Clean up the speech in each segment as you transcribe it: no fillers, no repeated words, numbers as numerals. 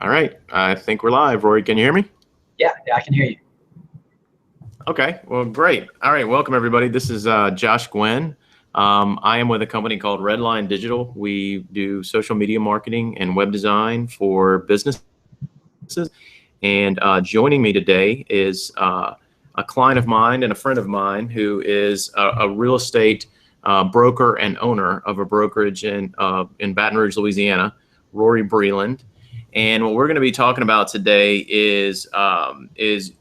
All right, I think we're live. Rory, can you hear me? Yeah, I can hear you. Okay, well, great. All right, welcome everybody. This is Josh Gwynn. I am with a company called Redline Digital. We do social media marketing and web design for businesses. And joining me today is a client of mine and a friend of mine who is a real estate broker and owner of a brokerage in Baton Rouge, Louisiana, Rory Breland. And what we're going to be talking about today is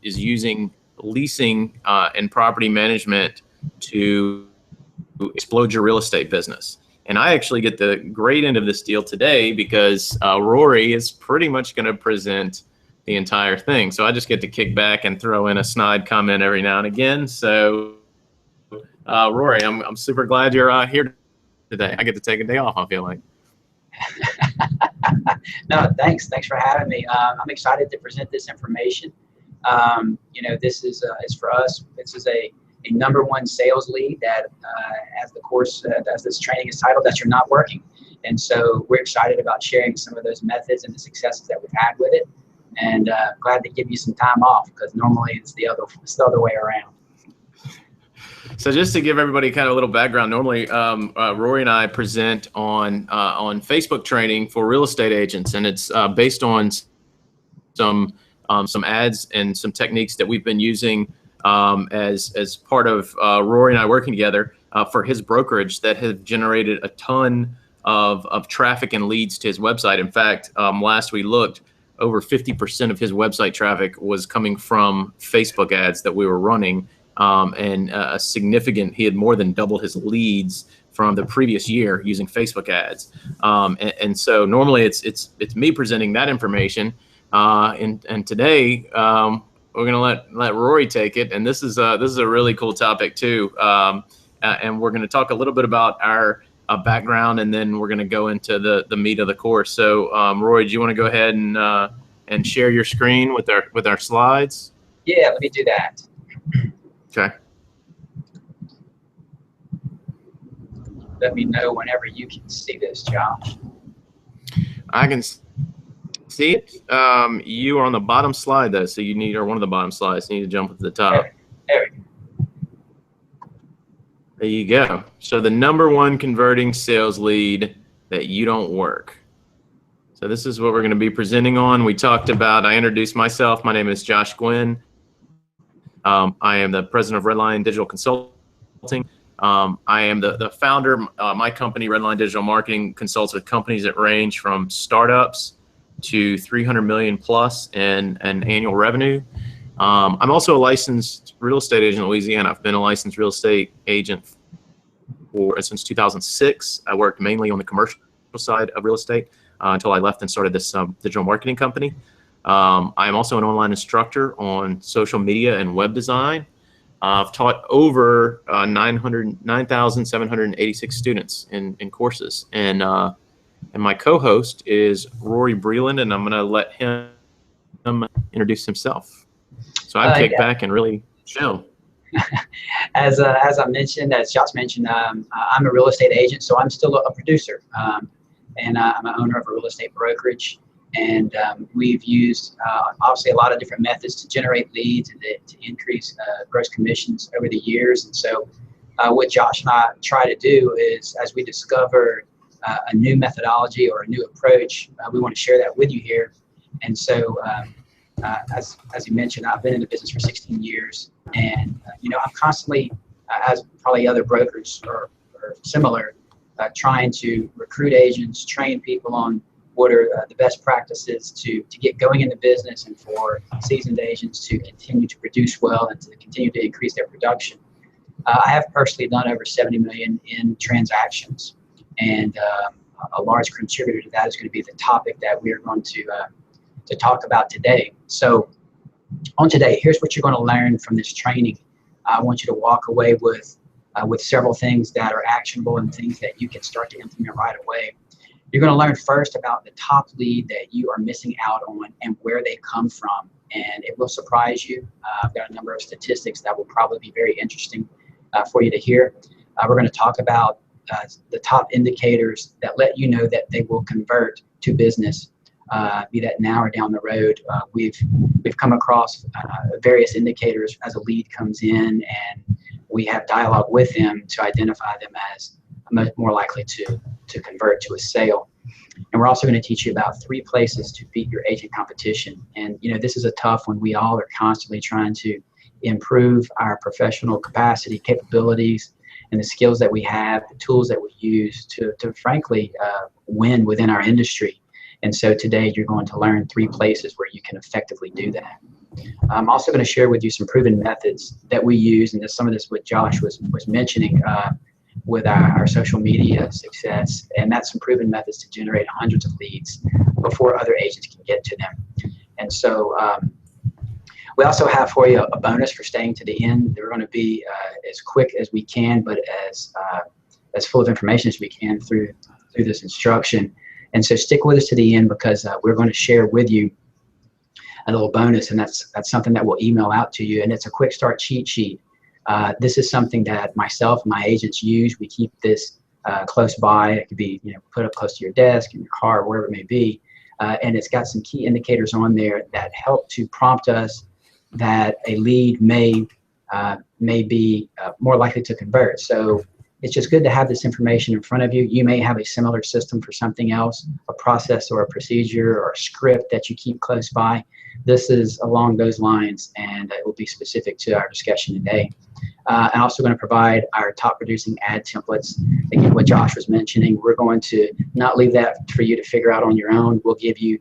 using leasing and property management to explode your real estate business. And I actually get the great end of this deal today because Rory is pretty much going to present the entire thing. So I just get to kick back and throw in a snide comment every now and again. So Rory, I'm super glad you're here today. I get to take a day off, I feel like. No, thanks for having me. I'm excited to present this information. This is for us. This is a #1 sales lead that, as this training is titled, that you're not working. And so we're excited about sharing some of those methods and the successes that we've had with it. And glad to give you some time off because normally it's the other way around. So just to give everybody kind of a little background, normally Rory and I present on Facebook training for real estate agents, and it's based on some ads and some techniques that we've been using as part of Rory and I working together for his brokerage that have generated a ton of traffic and leads to his website. In fact, last we looked, over 50% of his website traffic was coming from Facebook ads that we were running. And he had more than doubled his leads from the previous year using Facebook ads. And so normally it's me presenting that information. And today we're going to let Rory take it. And this is a really cool topic too. And we're going to talk a little bit about our background, and then we're going to go into the meat of the course. So Rory, do you want to go ahead and share your screen with our slides? Yeah, let me do that. Okay. Let me know whenever you can see this, Josh. I can see it. You are on the bottom slide though, so or one of the bottom slides. You need to jump to the top. There we go. There you go. So the #1 converting sales lead that you don't work. So this is what we're going to be presenting on. I introduced myself. My name is Josh Gwynn. I am the president of Redline Digital Consulting. I am the founder. My company, Redline Digital Marketing, consults with companies that range from startups to 300 million plus in annual revenue. I'm also a licensed real estate agent in Louisiana. I've been a licensed real estate agent since 2006. I worked mainly on the commercial side of real estate until I left and started this digital marketing company. I'm also an online instructor on social media and web design. I've taught over 9,786 students in courses. And my co-host is Rory Breland, and I'm going to let him introduce himself. So I kick back and really chill. As Josh mentioned, I'm a real estate agent, so I'm still a producer. And I'm an owner of a real estate brokerage. And we've used obviously a lot of different methods to generate leads and to increase gross commissions over the years. And so what Josh and I try to do is, as we discover a new methodology or a new approach, we want to share that with you here. And so as you mentioned, I've been in the business for 16 years. And, I'm constantly, as probably other brokers or similar, trying to recruit agents, train people on what are the best practices to get going in the business, and for seasoned agents to continue to produce well and to continue to increase their production. I have personally done over 70 million in transactions, and a large contributor to that is going to be the topic that we are going to talk about today. So on today, here's what you're going to learn from this training. I want you to walk away with several things that are actionable and things that you can start to implement right away. You're going to learn first about the top lead that you are missing out on and where they come from, and it will surprise you. I've got a number of statistics that will probably be very interesting for you to hear. We're going to talk about the top indicators that let you know that they will convert to business. be that now or down the road. We've come across various indicators as a lead comes in, and we have dialogue with them to identify them as more likely to convert to a sale. And we're also going to teach you about 3 places to beat your agent competition. And this is a tough one. We all are constantly trying to improve our professional capacity, capabilities, and the skills that we have, the tools that we use to frankly win within our industry. And so today you're going to learn 3 places where you can effectively do that. I'm also going to share with you some proven methods that we use, and some of this what Josh was mentioning with our social media success, and that's some proven methods to generate hundreds of leads before other agents can get to them. And so we also have for you a bonus for staying to the end. They're going to be as quick as we can, but as full of information as we can through this instruction. And so stick with us to the end, because we're going to share with you a little bonus, and that's something that we'll email out to you, and it's a quick start cheat sheet. This is something that myself and my agents use. We keep this close by. It could be put up close to your desk, in your car, wherever it may be, and it's got some key indicators on there that help to prompt us that a lead may be more likely to convert. So it's just good to have this information in front of you. You may have a similar system for something else, a process or a procedure or a script that you keep close by. This is along those lines, and it will be specific to our discussion today. I'm also going to provide our top producing ad templates. Again, what Josh was mentioning, we're going to not leave that for you to figure out on your own. We'll give you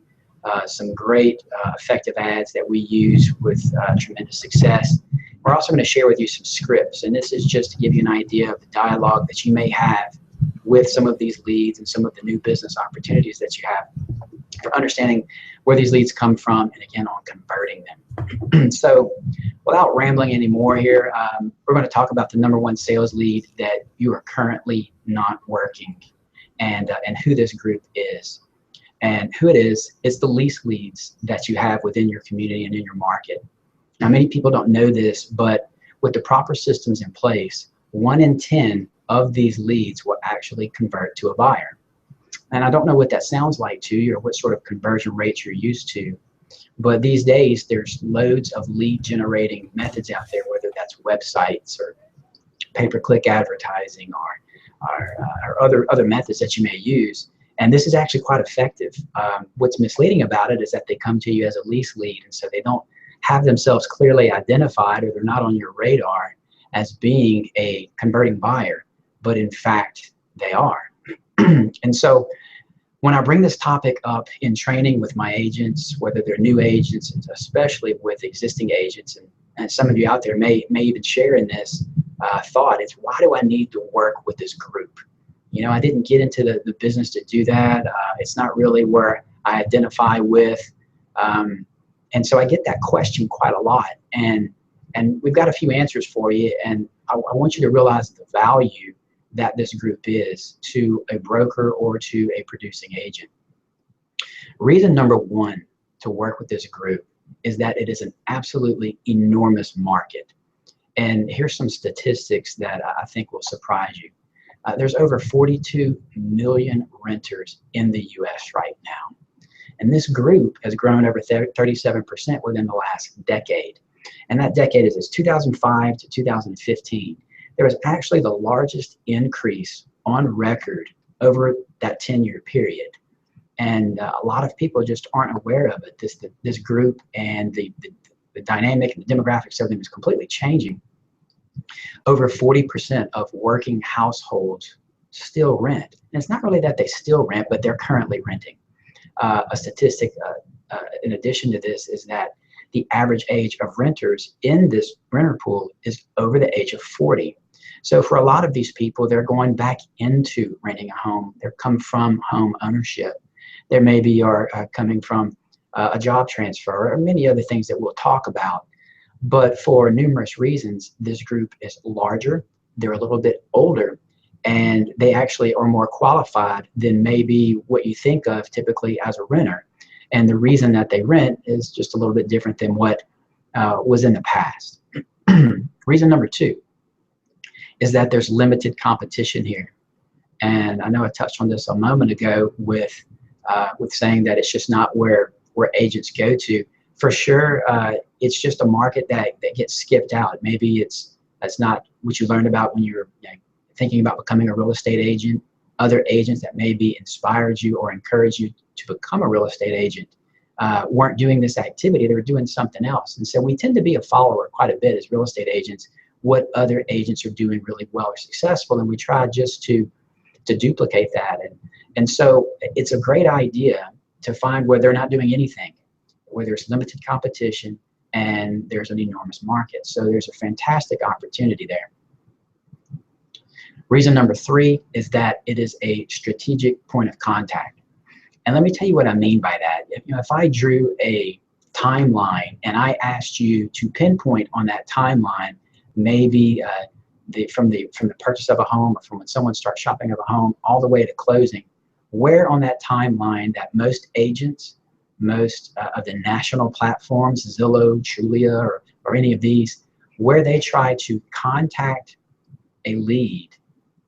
some great effective ads that we use with tremendous success. We're also going to share with you some scripts, and this is just to give you an idea of the dialogue that you may have with some of these leads and some of the new business opportunities that you have, for understanding where these leads come from, and again, on converting them. So without rambling anymore here, we're going to talk about the #1 sales lead that you are currently not working, and who this group is. And who it is, it's the lease leads that you have within your community and in your market. Now, many people don't know this, but with the proper systems in place, 1 in 10 of these leads will actually convert to a buyer. And I don't know what that sounds like to you, or what sort of conversion rates you're used to, but these days there's loads of lead generating methods out there, whether that's websites or pay-per-click advertising or other methods that you may use. And this is actually quite effective. What's misleading about it is that they come to you as a lease lead, and so they don't have themselves clearly identified, or they're not on your radar as being a converting buyer, but in fact they are. And so when I bring this topic up in training with my agents, whether they're new agents, especially with existing agents, and some of you out there may even share in this thought, it's why do I need to work with this group? I didn't get into the business to do that. It's not really where I identify with. And so I get that question quite a lot. And we've got a few answers for you. And I want you to realize the value that this group is to a broker or to a producing agent. Reason #1 to work with this group is that it is an absolutely enormous market. And here's some statistics that I think will surprise you. There's over 42 million renters in the US right now. And this group has grown over 37% within the last decade. And that decade is 2005 to 2015. There was actually the largest increase on record over that 10-year period. And a lot of people just aren't aware of it. This group and the dynamic and the demographics of them is completely changing. Over 40% of working households still rent. And it's not really that they still rent, but they're currently renting. A statistic in addition to this is that the average age of renters in this renter pool is over the age of 40. So for a lot of these people, they're going back into renting a home. They're come from home ownership. There maybe are coming from a job transfer or many other things that we'll talk about. But for numerous reasons, this group is larger. They're a little bit older, and they actually are more qualified than maybe what you think of typically as a renter. And the reason that they rent is just a little bit different than what was in the past. Reason #2 is that there's limited competition here. And I know I touched on this a moment ago with with saying that it's just not where agents go to. For sure, it's just a market that gets skipped out. Maybe that's not what you learned about when you're thinking about becoming a real estate agent. Other agents that maybe inspired you or encouraged you to become a real estate agent weren't doing this activity. They were doing something else. And so we tend to be a follower quite a bit as real estate agents, what other agents are doing really well or successful, and we try just to duplicate that. And so it's a great idea to find where they're not doing anything, where there's limited competition and there's an enormous market. So there's a fantastic opportunity there. Reason number 3 is that it is a strategic point of contact. And let me tell you what I mean by that. If I drew a timeline and I asked you to pinpoint on that timeline, maybe from the purchase of a home or from when someone starts shopping of a home all the way to closing, where on that timeline that most agents, most of the national platforms, Zillow, Trulia, or any of these, where they try to contact a lead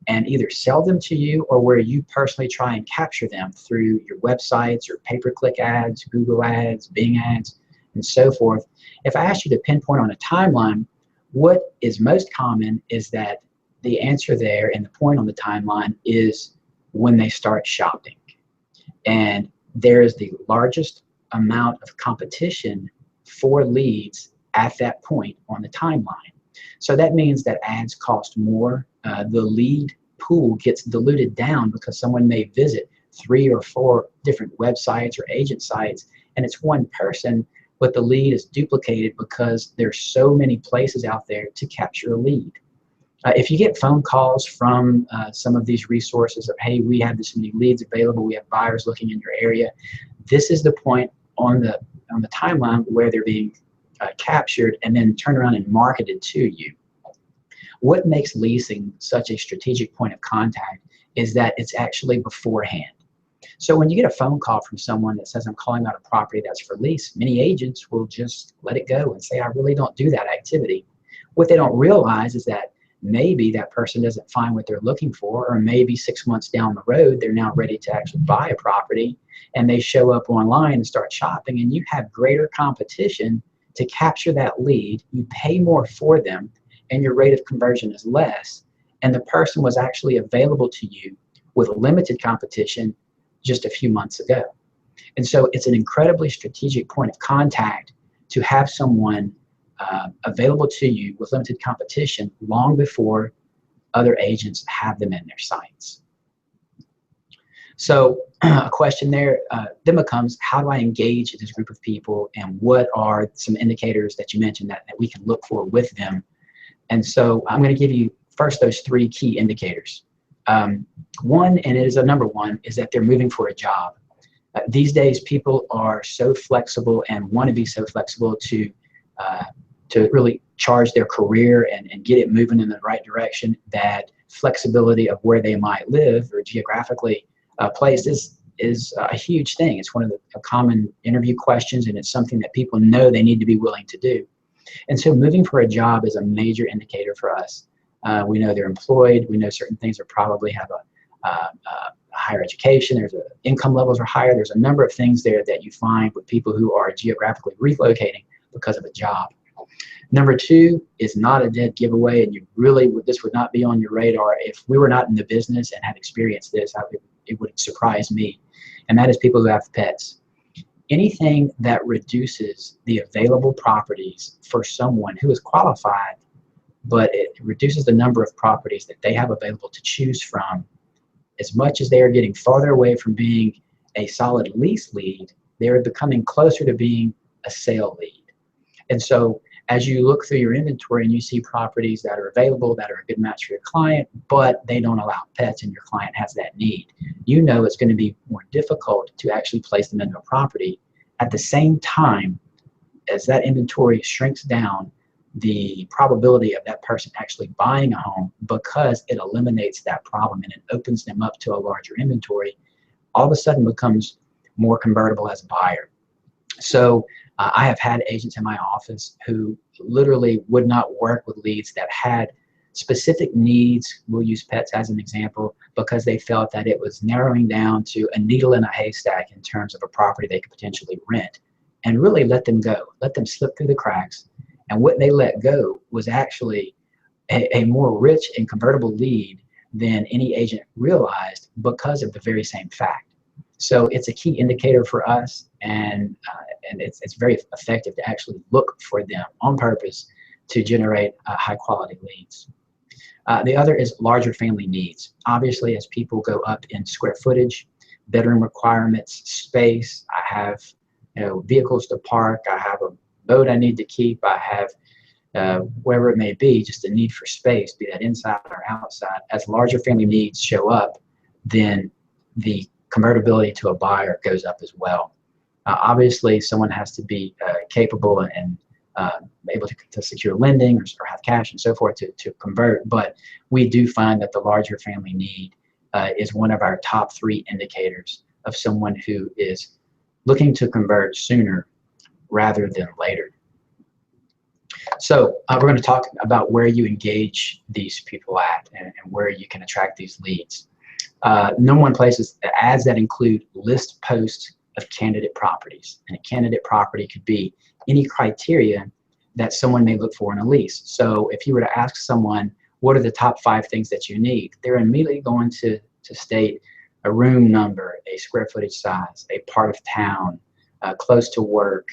and either sell them to you, or where you personally try and capture them through your websites or pay-per-click ads, Google ads, Bing ads, and so forth. If I asked you to pinpoint on a timeline, what is most common is that the answer there and the point on the timeline is when they start shopping. And there is the largest amount of competition for leads at that point on the timeline. So that means that ads cost more. The lead pool gets diluted down because someone may visit 3 or 4 different websites or agent sites, and it's one person, but the lead is duplicated because there's so many places out there to capture a lead. If you get phone calls from some of these resources of, hey, we have this many leads available, we have buyers looking in your area, this is the point on the timeline where they're being captured and then turned around and marketed to you. What makes leasing such a strategic point of contact is that it's actually beforehand. So when you get a phone call from someone that says, I'm calling out a property that's for lease, many agents will just let it go and say, I really don't do that activity. What they don't realize is that maybe that person doesn't find what they're looking for, or maybe 6 months down the road, they're now ready to actually buy a property, and they show up online and start shopping, and you have greater competition to capture that lead. You pay more for them, and your rate of conversion is less, and the person was actually available to you with limited competition just a few months ago. And so it's an incredibly strategic point of contact to have someone available to you with limited competition long before other agents have them in their sites. So a question there then becomes, how do I engage this group of people, and what are some indicators that you mentioned that we can look for with them? And so I'm going to give you first those 3 key indicators. One, and it is a number 1, is that they're moving for a job. These days, people are so flexible and want to be so flexible to really charge their career and get it moving in the right direction, that flexibility of where they might live or geographically placed is a huge thing. It's one of the common interview questions, and it's something that people know they need to be willing to do. And so moving for a job is a major indicator for us. We know they're employed. We know certain things are probably have a higher education. There's income levels are higher. There's a number of things there that you find with people who are geographically relocating because of a job. Number 2 is not a dead giveaway, and this would not be on your radar if we were not in the business and had experienced this. It would surprise me, and that is people who have pets. Anything that reduces the available properties for someone who is qualified, but it reduces the number of properties that they have available to choose from, as much as they are getting farther away from being a solid lease lead, they are becoming closer to being a sale lead. And so as you look through your inventory and you see properties that are available, that are a good match for your client, but they don't allow pets and your client has that need, you know it's going to be more difficult to actually place them into a property. At the same time, as that inventory shrinks down, the probability of that person actually buying a home, because it eliminates that problem and it opens them up to a larger inventory, all of a sudden becomes more convertible as a buyer. So I have had agents in my office who literally would not work with leads that had specific needs. We'll use pets as an example because they felt that it was narrowing down to a needle in a haystack in terms of a property they could potentially rent, and really let them go, let them slip through the cracks. And what they let go was actually a more rich and convertible lead than any agent realized because of the very same fact. So it's a key indicator for us, and it's very effective to actually look for them on purpose to generate high quality leads. The other is larger family needs. Obviously, as people go up in square footage, bedroom requirements, space, I have vehicles to park, I have a boat I need to keep, I have wherever it may be, just a need for space, be that inside or outside. As larger family needs show up, then the convertibility to a buyer goes up as well. Obviously, someone has to be capable and able to secure lending or have cash and so forth to convert, but we do find that the larger family need is one of our top 3 indicators of someone who is looking to convert sooner rather than later. So we're going to talk about where you engage these people at and where you can attract these leads. Number one place is ads that include list posts of candidate properties. And a candidate property could be any criteria that someone may look for in a lease. So if you were to ask someone, what are the top 5 things that you need? They're immediately going to state a room number, a square footage size, a part of town, close to work,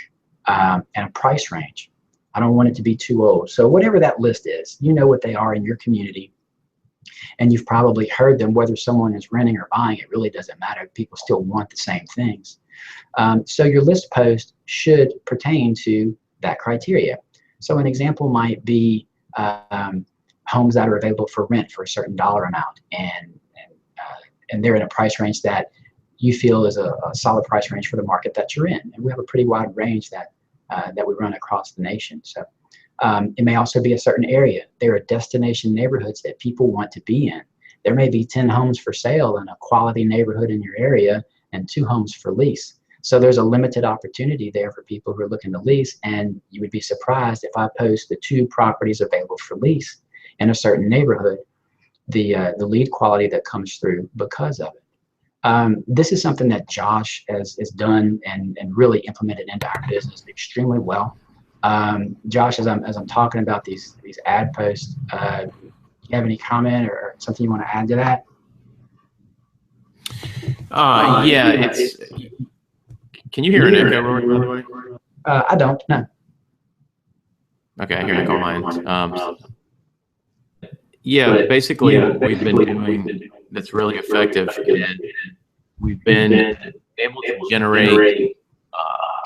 and a price range. I don't want it to be too old. So whatever that list is, you know what they are in your community, and you've probably heard them. Whether someone is renting or buying, it really doesn't matter. People still want the same things. So your list post should pertain to that criteria. So an example might be homes that are available for rent for a certain dollar amount, and they're in a price range that you feel is a solid price range for the market that you're in. And we have a pretty wide range that we run across the nation. So it may also be a certain area. There are destination neighborhoods that people want to be in. There may be 10 homes for sale in a quality neighborhood in your area and 2 homes for lease. So there's a limited opportunity there for people who are looking to lease, and you would be surprised if I post the 2 properties available for lease in a certain neighborhood, the lead quality that comes through because of it. This is something that Josh has done and really implemented into our business extremely well. Josh, as I'm talking about these ad posts, do you have any comment or something you want to add to that? Yeah, it's. Can you hear an echo, Rory, by the way? I don't, no. Okay, I hear you call mine. Yeah, basically what we've been doing that's really effective is we've been able to generate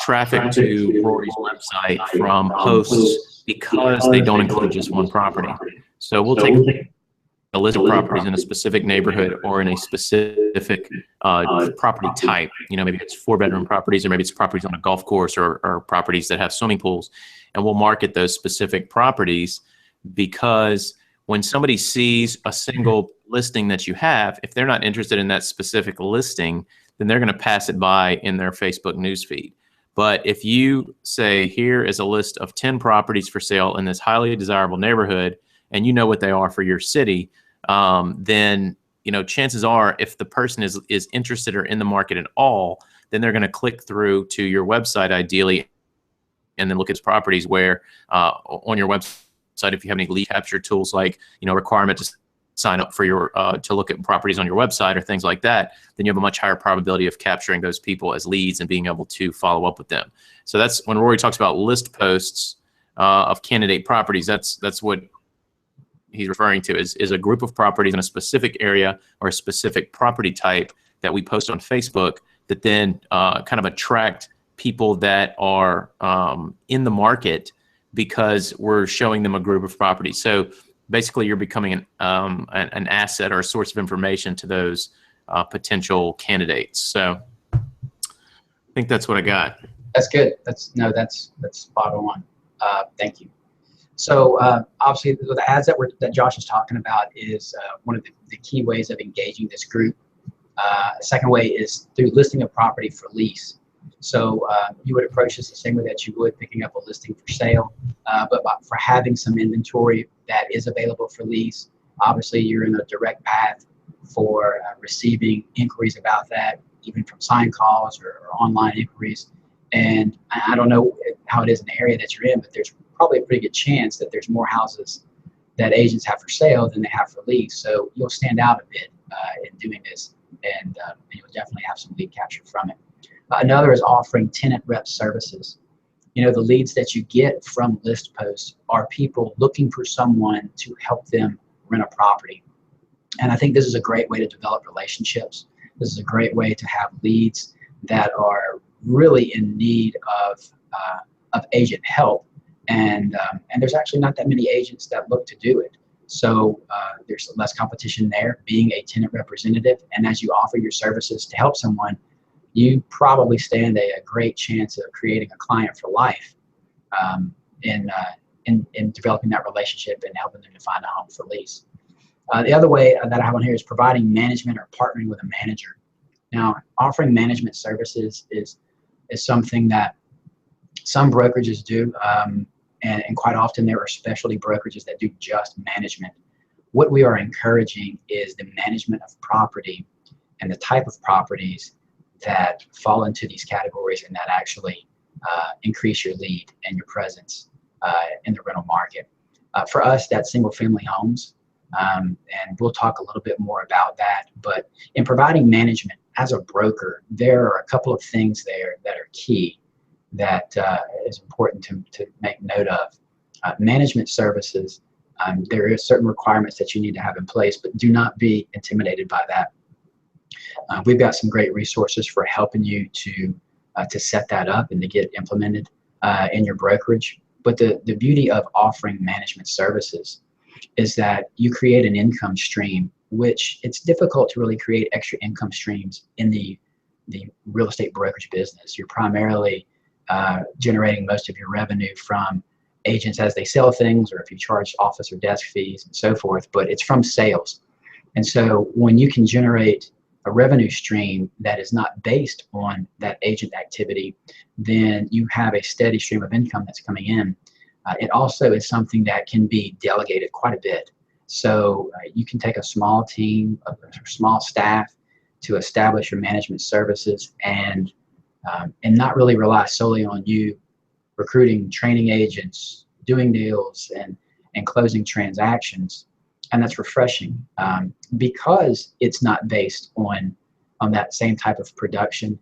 traffic to Rory's website from posts because they don't include just one property. So we'll take a list of properties in a specific neighborhood or in a specific property type. Maybe it's 4-bedroom properties, or maybe it's properties on a golf course, or properties that have swimming pools. And we'll market those specific properties because when somebody sees a single listing that you have, if they're not interested in that specific listing, then they're going to pass it by in their Facebook newsfeed. But if you say, here is a list of 10 properties for sale in this highly desirable neighborhood, and you know what they are for your city, then chances are, if the person is interested or in the market at all, then they're going to click through to your website ideally, and then look at properties where on your website, if you have any lead capture tools like requirement to sign up for your to look at properties on your website or things like that, then you have a much higher probability of capturing those people as leads and being able to follow up with them. So that's when Rory talks about list posts of candidate properties. That's what he's referring to is a group of properties in a specific area or a specific property type that we post on Facebook that then kind of attract people that are in the market because we're showing them a group of properties. So basically, you're becoming an asset or a source of information to those potential candidates. So I think that's what I got. That's good. That's spot on. Thank you. So obviously, the ads that Josh is talking about is one of the key ways of engaging this group. Second way is through listing a property for lease. So you would approach this the same way that you would picking up a listing for sale, but for having some inventory that is available for lease. Obviously, you're in a direct path for receiving inquiries about that, even from sign calls or online inquiries. And I don't know how it is in the area that you're in, but there's probably a pretty good chance that there's more houses that agents have for sale than they have for lease. So you'll stand out a bit in doing this, and you'll definitely have some lead capture from it. Another is offering tenant rep services. You know, the leads that you get from list posts are people looking for someone to help them rent a property. And I think this is a great way to develop relationships. This is a great way to have leads that are really in need of agent help. And there's actually not that many agents that look to do it. So there's less competition there, being a tenant representative. And as you offer your services to help someone, you probably stand a great chance of creating a client for life in developing that relationship and helping them to find a home for lease. The other way that I have on here is providing management or partnering with a manager. Now, offering management services is something that some brokerages do, and quite often there are specialty brokerages that do just management. What we are encouraging is the management of property and the type of properties that fall into these categories and that actually increase your lead and your presence in the rental market. For us, that's single family homes, and we'll talk a little bit more about that. But in providing management as a broker, there are a couple of things there that are key that is important to make note of. Management services, there are certain requirements that you need to have in place, but do not be intimidated by that. We've got some great resources for helping you to set that up and to get it implemented in your brokerage. But the beauty of offering management services is that you create an income stream, which it's difficult to really create extra income streams in the real estate brokerage business. You're primarily generating most of your revenue from agents as they sell things, or if you charge office or desk fees and so forth, but it's from sales. And so when you can generate a revenue stream that is not based on that agent activity, then you have a steady stream of income that's coming in. It also is something that can be delegated quite a bit. So you can take a small team, a small staff to establish your management services and not really rely solely on you recruiting, training agents, doing deals, and closing transactions. And that's refreshing because it's not based on that same type of production.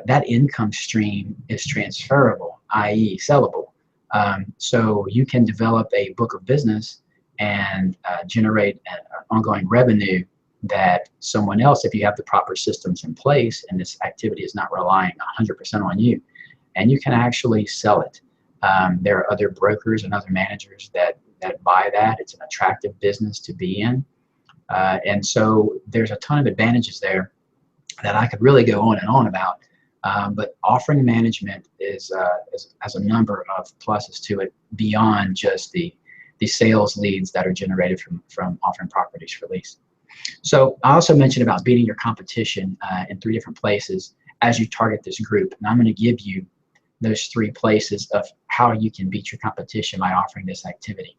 That income stream is transferable, i.e. sellable. So you can develop a book of business and generate an ongoing revenue that someone else, if you have the proper systems in place and this activity is not relying 100% on you, and you can actually sell it. There are other brokers and other managers that buy that. It's an attractive business to be in. And so there's a ton of advantages there that I could really go on and on about. But offering management has a number of pluses to it beyond just the sales leads that are generated from offering properties for lease. So I also mentioned about beating your competition in 3 different places as you target this group. And I'm going to give you those 3 places of how you can beat your competition by offering this activity.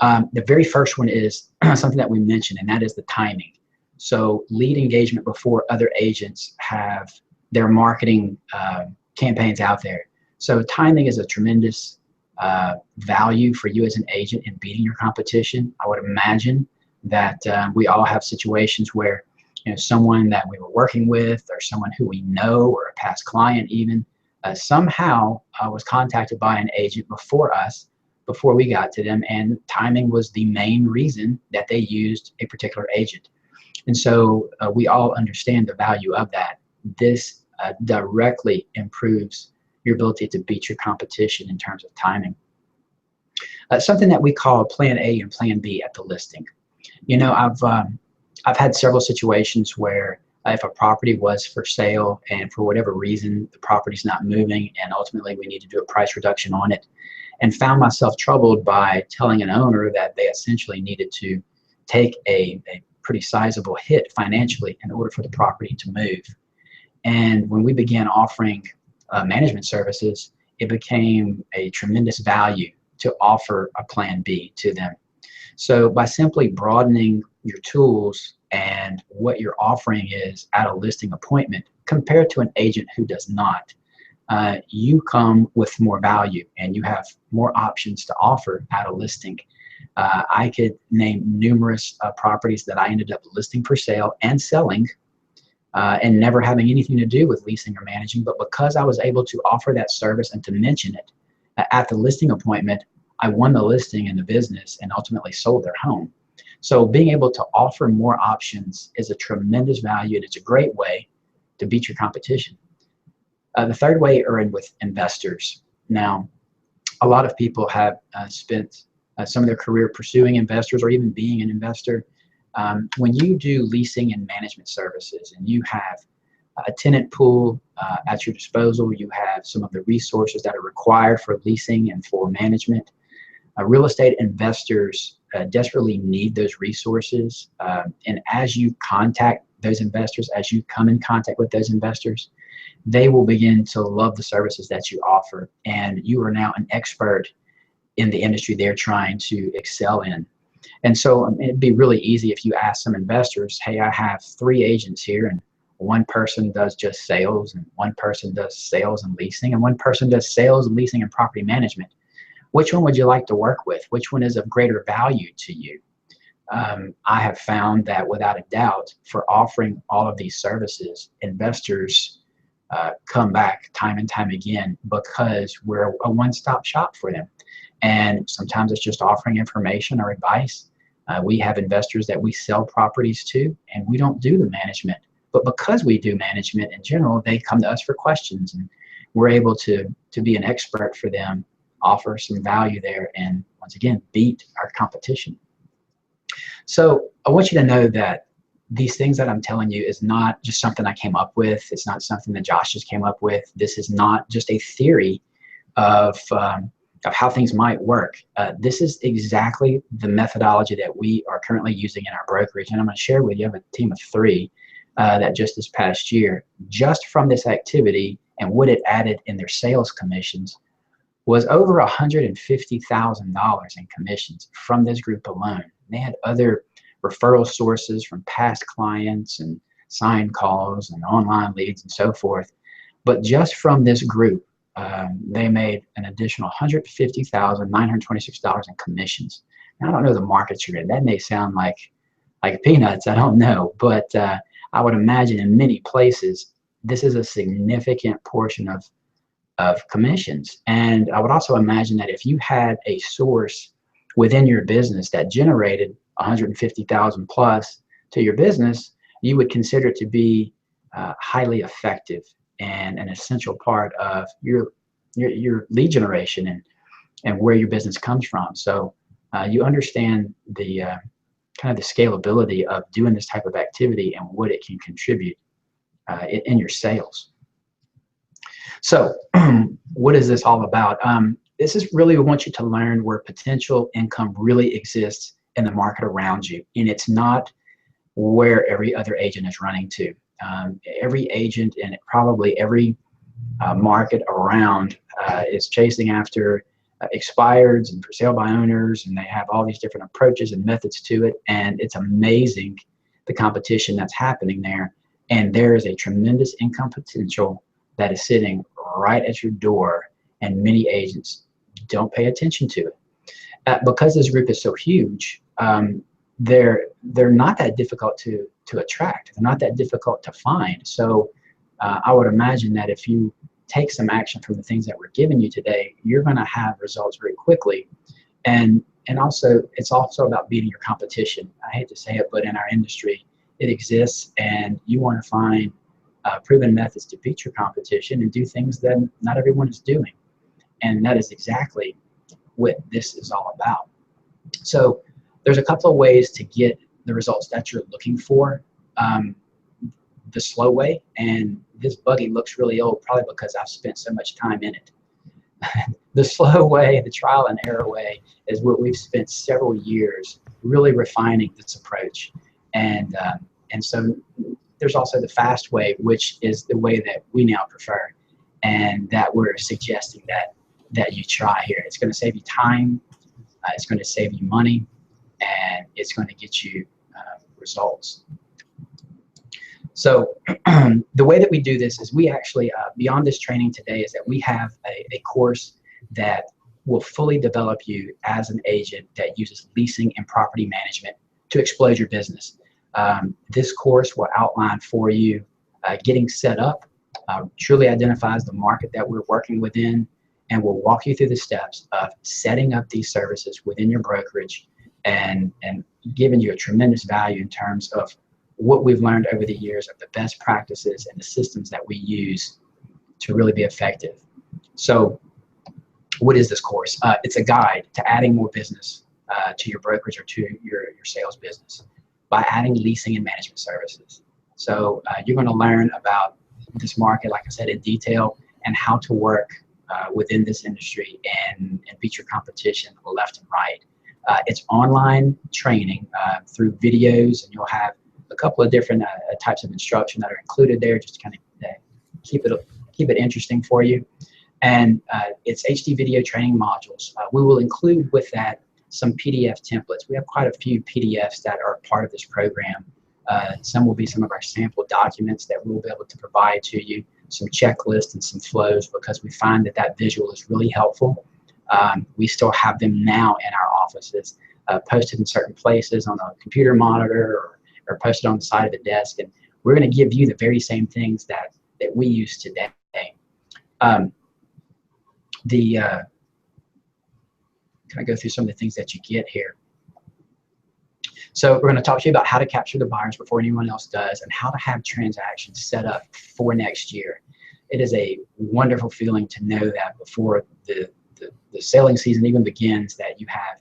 The very first one is something that we mentioned, and that is the timing. So lead engagement before other agents have their marketing campaigns out there. So timing is a tremendous value for you as an agent in beating your competition. I would imagine that we all have situations where someone that we were working with or someone who we know or a past client even somehow was contacted by an agent before us, before we got to them, and timing was the main reason that they used a particular agent. And so we all understand the value of that. This directly improves your ability to beat your competition in terms of timing. Something that we call Plan A and Plan B at the listing. I've had several situations where if a property was for sale and for whatever reason the property's not moving and ultimately we need to do a price reduction on it, and found myself troubled by telling an owner that they essentially needed to take a pretty sizable hit financially in order for the property to move. And when we began offering management services, it became a tremendous value to offer a plan B to them. So by simply broadening your tools and what your offering is at a listing appointment compared to an agent who does not, you come with more value and you have more options to offer at a listing. I could name numerous properties that I ended up listing for sale and selling and never having anything to do with leasing or managing, but because I was able to offer that service and to mention it at the listing appointment, I won the listing and the business and ultimately sold their home. So being able to offer more options is a tremendous value, and it's a great way to beat your competition. The third way are in with investors. Now, a lot of people have spent some of their career pursuing investors or even being an investor. When you do leasing and management services and you have a tenant pool at your disposal, you have some of the resources that are required for leasing and for management, real estate investors desperately need those resources. And as you contact those investors, as you come in contact with those investors, they will begin to love the services that you offer. And you are now an expert in the industry they're trying to excel in. And so it'd be really easy if you ask some investors, hey, I have 3 agents here, and one person does just sales, and one person does sales and leasing, and one person does sales and leasing and property management. Which one would you like to work with? Which one is of greater value to you? I have found that without a doubt, for offering all of these services, investors come back time and time again because we're a one-stop shop for them. And sometimes it's just offering information or advice. We have investors that we sell properties to, and we don't do the management. But because we do management in general, they come to us for questions, and we're able to be an expert for them, offer some value there, and once again, beat our competition. So I want you to know that these things that I'm telling you is not just something I came up with. It's not something that Josh just came up with. This is not just a theory of how things might work. This is exactly the methodology that we are currently using in our brokerage. And I'm going to share with you, I have a team of 3 that just this past year, just from this activity and what it added in their sales commissions, was over $150,000 in commissions from this group alone. They had other referral sources from past clients and sign calls and online leads and so forth. But just from this group, they made an additional $150,926 in commissions. Now, I don't know the markets you're in. That may sound like peanuts. I don't know. But I would imagine in many places, this is a significant portion of commissions. And I would also imagine that if you had a source within your business that generated 150,000 plus to your business, you would consider it to be highly effective and an essential part of your lead generation and where your business comes from. So you understand the kind of the scalability of doing this type of activity and what it can contribute in your sales. So what is this all about? This is really, we want you to learn where potential income really exists in the market around you. And it's not where every other agent is running to. Every agent and probably every market around is chasing after expireds and for sale by owners, and they have all these different approaches and methods to it. And it's amazing the competition that's happening there. And there is a tremendous income potential that is sitting right at your door, and many agents don't pay attention to it. Because this group is so huge, they're not that difficult to attract. They're not that difficult to find. So I would imagine that if you take some action from the things that we're giving you today, you're going to have results very quickly. And also, it's also about beating your competition. I hate to say it, but in our industry, it exists, and you want to find proven methods to beat your competition and do things that not everyone is doing. And that is exactly what this is all about. So there's a couple of ways to get the results that you're looking for. The slow way, and this buggy looks really old probably because I've spent so much time in it. The slow way, the trial and error way, is what we've spent several years really refining this approach. And so there's also the fast way, which is the way that we now prefer. and that we're suggesting that you try here. It's going to save you time, it's going to save you money, and it's going to get you results. So the way that we do this is we actually, beyond this training today, is that we have a course that will fully develop you as an agent that uses leasing and property management to explode your business. This course will outline for you getting set up, truly identifies the market that we're working within, and will walk you through the steps of setting up these services within your brokerage and giving you a tremendous value in terms of what we've learned over the years of the best practices and the systems that we use to really be effective. So what is this course? It's a guide to adding more business to your brokerage or to your sales business by adding leasing and management services. So you're going to learn about this market, like I said, in detail, and how to work within this industry and beat your competition left and right. It's online training through videos, and you'll have a couple of different types of instruction that are included there, just to kind of keep it interesting for you. And it's HD video training modules. We will include with that some PDF templates. We have quite a few PDFs that are part of this program. Some will be some of our sample documents that we'll be able to provide to you, some checklists and some flows, because we find that visual is really helpful. We still have them now in our offices, posted in certain places on a computer monitor or posted on the side of the desk, and we're going to give you the very same things that we use today. Can I go through some of the things that you get here? So we're going to talk to you about how to capture the buyers before anyone else does, and how to have transactions set up for next year. It is a wonderful feeling to know that before the selling season even begins, that you have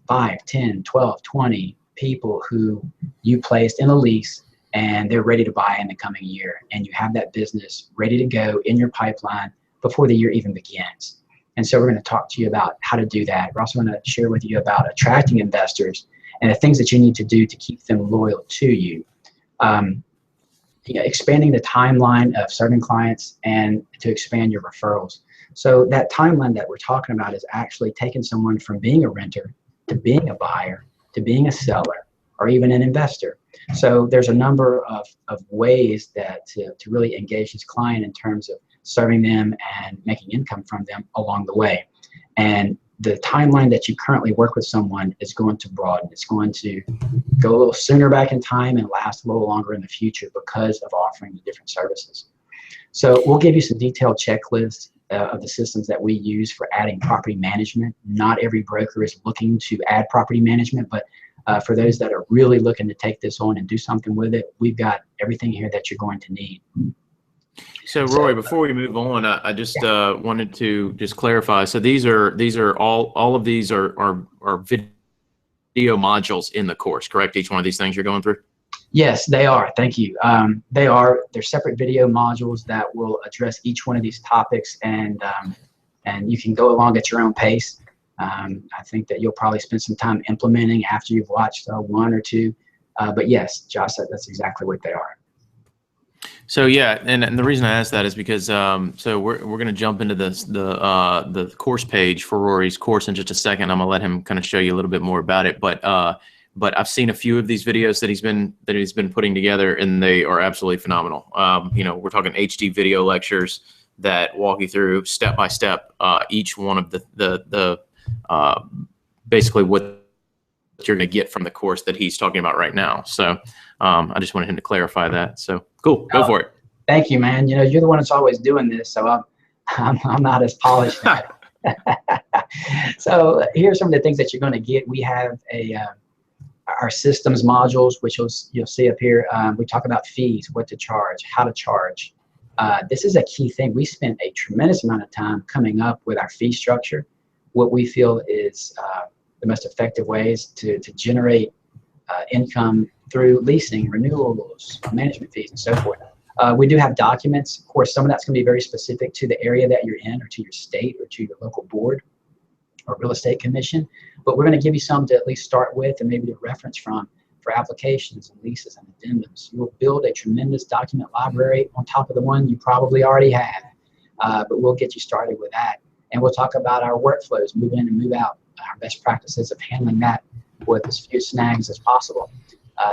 5, 10, 12, 20 people who you placed in a lease and they're ready to buy in the coming year, and you have that business ready to go in your pipeline before the year even begins. And so we're going to talk to you about how to do that. We're also going to share with you about attracting investors and the things that you need to do to keep them loyal to you. Expanding the timeline of serving clients and to expand your referrals. So that timeline that we're talking about is actually taking someone from being a renter to being a buyer to being a seller or even an investor. So there's a number of ways that to really engage this client in terms of serving them and making income from them along the way. And the timeline that you currently work with someone is going to broaden. It's going to go a little sooner back in time and last a little longer in the future because of offering the different services. So we'll give you some detailed checklists of the systems that we use for adding property management. Not every broker is looking to add property management, but for those that are really looking to take this on and do something with it, we've got everything here that you're going to need. So Roy, before we move on, I just wanted to just clarify. So these are all of these are video modules in the course, correct? Each one of these things you're going through? Yes, they are. Thank you. They're separate video modules that will address each one of these topics, and you can go along at your own pace. I think that you'll probably spend some time implementing after you've watched one or two. But yes, Josh, that's exactly what they are. So yeah, and the reason I asked that is because so we're going to jump into the course page for Rory's course in just a second. I'm going to let him kind of show you a little bit more about it, but I've seen a few of these videos that he's been putting together, and they are absolutely phenomenal. We're talking HD video lectures that walk you through step by step each one of the basically what you're going to get from the course that he's talking about right now. So I just wanted him to clarify that. So cool, go for it. Thank you, man. You're the one that's always doing this, so I'm not as polished at it. So here's some of the things that you're going to get. We have our systems modules, which you'll see up here. We talk about fees, what to charge, how to charge. This is a key thing. We spent a tremendous amount of time coming up with our fee structure, what we feel is the most effective ways to generate income through leasing, renewals, management fees, and so forth. We do have documents. Of course, some of that's going to be very specific to the area that you're in, or to your state, or to your local board or real estate commission. But we're going to give you some to at least start with, and maybe to reference from for applications and leases and addendums. You will build a tremendous document library on top of the one you probably already have. but we'll get you started with that. And we'll talk about our workflows, move in and move out, our best practices of handling that with as few snags as possible,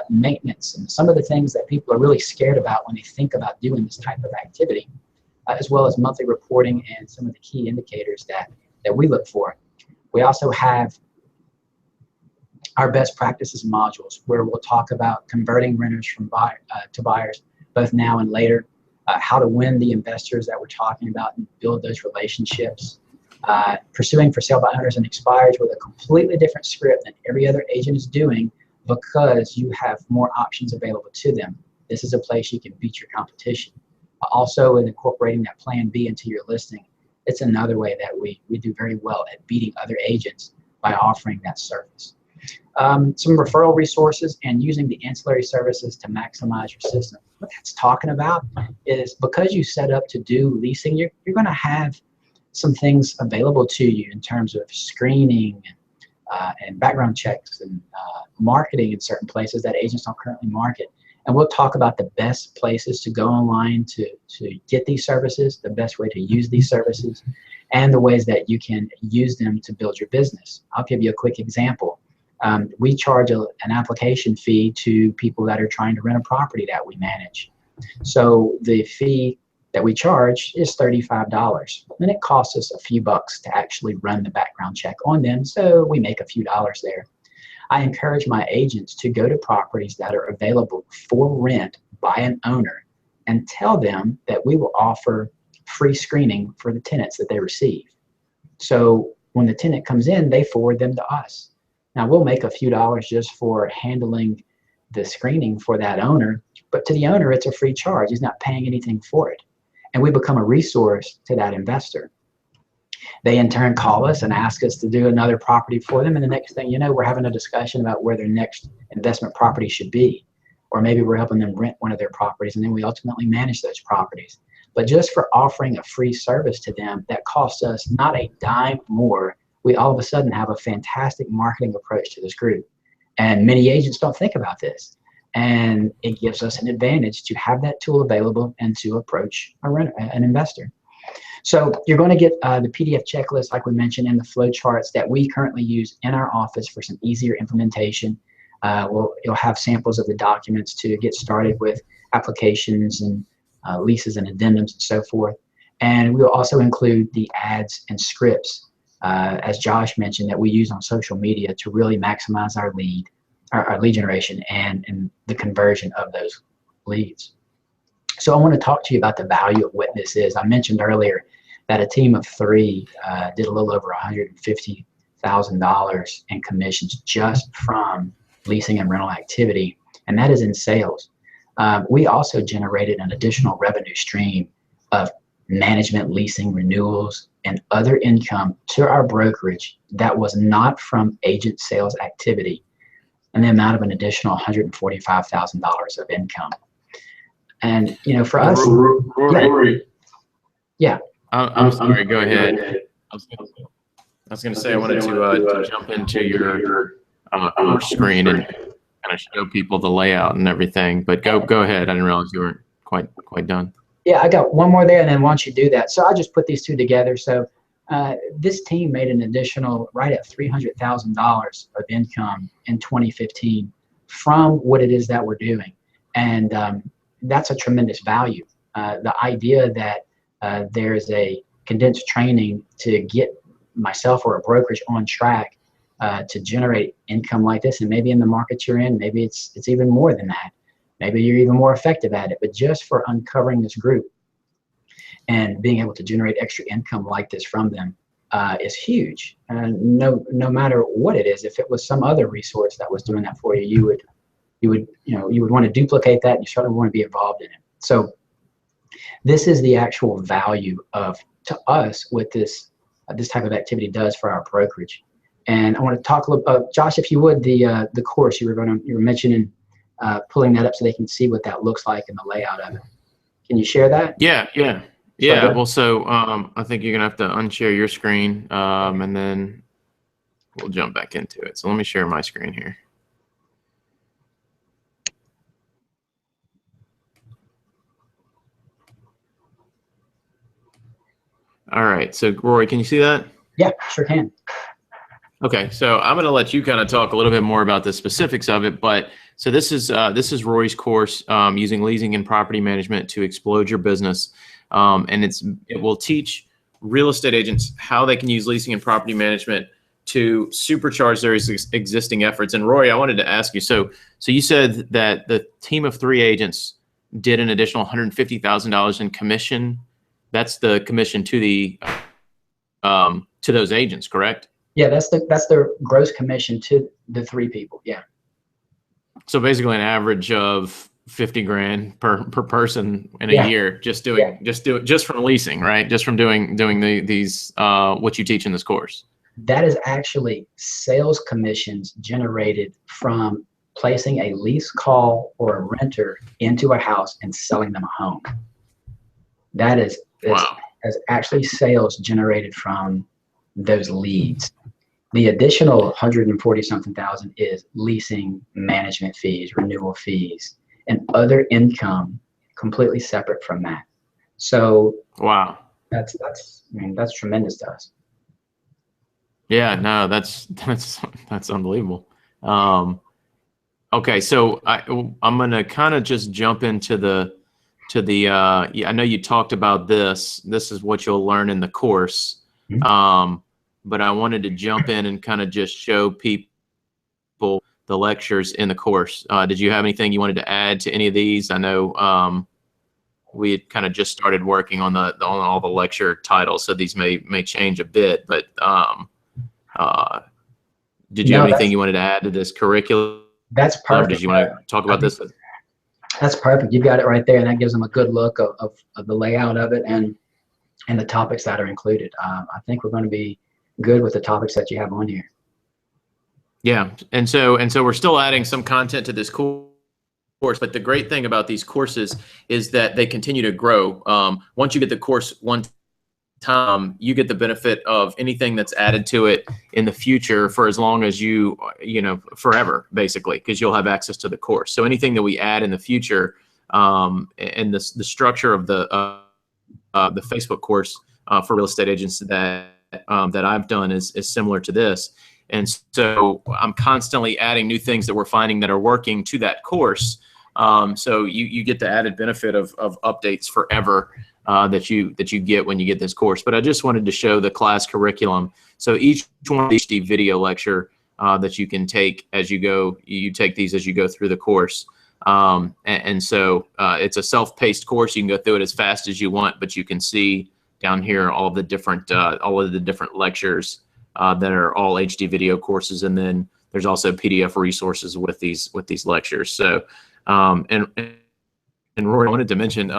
maintenance, and some of the things that people are really scared about when they think about doing this type of activity, as well as monthly reporting and some of the key indicators that we look for. We also have our best practices modules where we'll talk about converting renters from to buyers, both now and later, how to win the investors that we're talking about and build those relationships, pursuing for sale by owners and expireds with a completely different script than every other agent is doing because you have more options available to them. This is a place you can beat your competition. Also, in incorporating that plan B into your listing, it's another way that we do very well at beating other agents by offering that service. Some referral resources and using the ancillary services to maximize your system. What that's talking about is because you set up to do leasing, you're going to have some things available to you in terms of screening and background checks and marketing in certain places that agents don't currently market. And we'll talk about the best places to go online to get these services, the best way to use these services, and the ways that you can use them to build your business. I'll give you a quick example. We charge an application fee to people that are trying to rent a property that we manage. So the fee that we charge is $35, and it costs us a few bucks to actually run the background check on them, so we make a few dollars there. I encourage my agents to go to properties that are available for rent by an owner and tell them that we will offer free screening for the tenants that they receive. So when the tenant comes in, they forward them to us. Now we'll make a few dollars just for handling the screening for that owner, but to the owner, it's a free charge. He's not paying anything for it. And we become a resource to that investor. They in turn call us and ask us to do another property for them. And the next thing you know, we're having a discussion about where their next investment property should be. Or maybe we're helping them rent one of their properties, and then we ultimately manage those properties. But just for offering a free service to them that costs us not a dime more, we all of a sudden have a fantastic marketing approach to this group. And many agents don't think about this. And it gives us an advantage to have that tool available and to approach an investor. So you're going to get the PDF checklist, like we mentioned, and the flow charts that we currently use in our office for some easier implementation. You'll have samples of the documents to get started with applications and leases and addendums and so forth. And we'll also include the ads and scripts, as Josh mentioned, that we use on social media to really maximize our lead generation and the conversion of those leads. So I want to talk to you about the value of what this is. I mentioned earlier that a team of 3 did a little over $150,000 in commissions just from leasing and rental activity, and that is in sales. We also generated an additional revenue stream of management, leasing, renewals, and other income to our brokerage that was not from agent sales activity, and the amount of an additional $145,000 of income. And for us, Rory, yeah. I'm sorry. Go ahead. I was going to say I wanted to jump into your screen and kind of show people the layout and everything. But go ahead. I didn't realize you weren't quite done. Yeah, I got one more there, and then once you do that, so I just put these two together. So this team made an additional right at $300,000 of income in 2015 from what it is that we're doing, and that's a tremendous value. The idea that there's a condensed training to get myself or a brokerage on track to generate income like this, and maybe in the market you're in, maybe it's even more than that. Maybe you're even more effective at it, but just for uncovering this group and being able to generate extra income like this from them is huge. And no matter what it is, if it was some other resource that was doing that for you, you would want to duplicate that, and you certainly want to be involved in it. So this is the actual value to us what this type of activity does for our brokerage. And I want to talk a little, Josh, if you would, the course you were mentioning, pulling that up so they can see what that looks like in the layout of it. Can you share that? Yeah. Well, so I think you're gonna have to unshare your screen, and then we'll jump back into it. So let me share my screen here. All right. So Rory, can you see that? Yeah, sure can. Okay, so I'm going to let you kind of talk a little bit more about the specifics of it. But so this is Rory's course, using leasing and property management to explode your business, and it will teach real estate agents how they can use leasing and property management to supercharge their existing efforts. And Rory, I wanted to ask you. So you said that the team of 3 agents did an additional $150,000 in commission. That's the commission to those agents, correct? Yeah, that's the gross commission to the 3 people. Yeah. So basically an average of 50 grand per person in a Yeah. year, just from leasing, right? Just from doing these what you teach in this course. That is actually sales commissions generated from placing a lease call or a renter into a house and selling them a home. That is Wow. actually sales generated from those leads. The additional 140 something thousand is leasing, management fees, renewal fees, and other income completely separate from that. So Wow. that's tremendous to us. Yeah, no, that's unbelievable. Okay, so I'm gonna kind of just jump into yeah, I know you talked about this. This is what you'll learn in the course. Mhm. But I wanted to jump in and kind of just show people the lectures in the course. Did you have anything you wanted to add to any of these? I know we had kind of just started working on on all the lecture titles, so these may change a bit. But did you have anything you wanted to add to this curriculum? That's perfect. Did you want to talk about this? That's perfect. You've got it right there, and that gives them a good look of the layout of it and the topics that are included. I think we're going to be good with the topics that you have on here. Yeah, and so we're still adding some content to this course, but the great thing about these courses is that they continue to grow. Once you get the course one time, you get the benefit of anything that's added to it in the future for as long as forever, basically, because you'll have access to the course. So anything that we add in the future, and the structure of the Facebook course for real estate agents that I've done is similar to this. And so I'm constantly adding new things that we're finding that are working to that course. So you get the added benefit of updates forever that you get when you get this course. But I just wanted to show the class curriculum. So each one of these video lecture that you can take as you go, you take these as you go through the course. And so it's a self-paced course. You can go through it as fast as you want, but you can see down here all of the different lectures that are all HD video courses, and then there's also PDF resources with these lectures. So and Rory, I wanted to mention,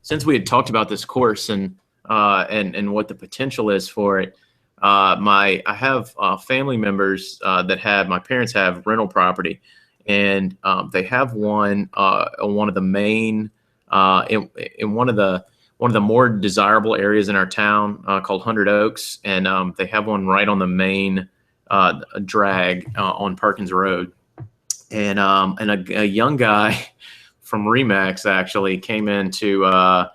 since we had talked about this course and what the potential is for it, I have family members that my parents have rental property, and they have one of the main in one of the more desirable areas in our town called 100 Oaks, and they have one right on the main drag on Perkins Road, and a young guy from Remax actually came in to